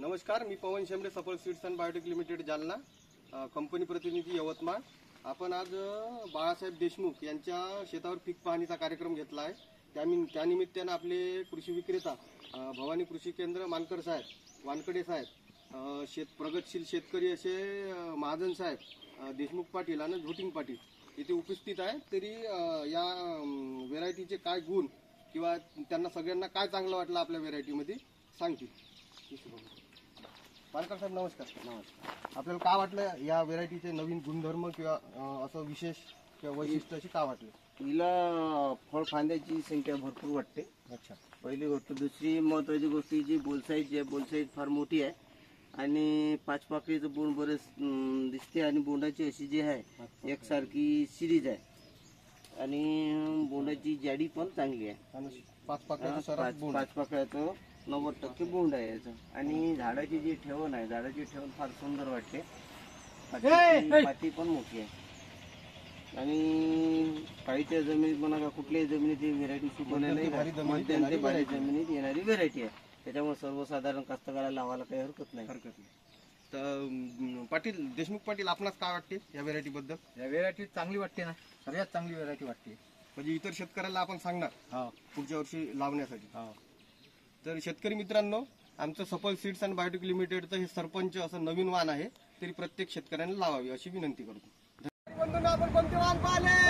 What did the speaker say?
नमस्कार, मी पवन शेंबडे, सफल seeds and biotech limited Jalna, company प्रतिनिधी यवतमाळ। आपण आज बाळासाहेब देशमुख यांच्या शेतावर पीक पाहणीचा कार्यक्रम घेतला आहे। त्यानिमित्ताने आपले कृषी विक्रेता भवानी कृषी केंद्र मानकर साहेब, वानकडे साहेब, प्रगतशील शेतकरी असे महाजन साहेब, देशमुख पाटील आणि झोटिंग पाटील इथे उपस्थित आहे। तरी या व्हेरायटीचे काय गुण किंवा त्यांना सगळ्यांना काय चांगलं वाटलं आपल्या व्हेरायटीमध्ये सांगतील। मानकर साहेब नमस्कार। नमस्कार। आपल्याला काय वाटलं या व्हेरायटीचे नवीन गुणधर्म किंवा असं विशेष किंवा वैशिष्ट्य अशी काय वाटले? हिला फळ फांद्याची संख्या भरपूर वाटते। अच्छा, पहिली गोष्ट। दुसरी महत्वाची गोष्ट जी बोल साईज आहे, बोल साईज फार मोठी आहे आणि पाच पाकळीचं बोंड बरेच दिसते आणि बोंडाची अशी जी आहे एकसारखी सिरीज आहे आणि बोंडाची जाडी पण चांगली आहे। पाच पाकळ्याचं 90% बोंड आहे याचं। आणि झाडाची जी ठेवण आहे, झाडाची ठेवण फार सुंदर वाटते। पाती पण मोठी आहे आणि पाळीच्या जमिनीत म्हणा का कुठल्याही जमिनीत ही व्हेरायटी सुकवल्या नाही, भारी जमिनीत येणारी व्हेरायटी आहे। त्याच्यामुळे सर्वसाधारण कास्तकाराला लावायला काही हरकत नाही। तर पाटील, देशमुख पाटील, आपणास काय वाटते या व्हेरायटी बद्दल? या व्हेरायटी चांगली वाटते ना, सगळ्यात चांगली व्हेरायटी वाटते। म्हणजे इतर शेतकऱ्याला आपण सांगणार पुढच्या वर्षी लावण्यासाठी। तर शेतकरी मित्रांनो, आमचं सफल सीड्स अँड बायोटेक लिमिटेडचं हे सरपंच असं नवीन वाण आहे, तरी प्रत्येक शेतकऱ्यांना लावावी अशी विनंती करतो। आपण कोणते वाण पाहिले?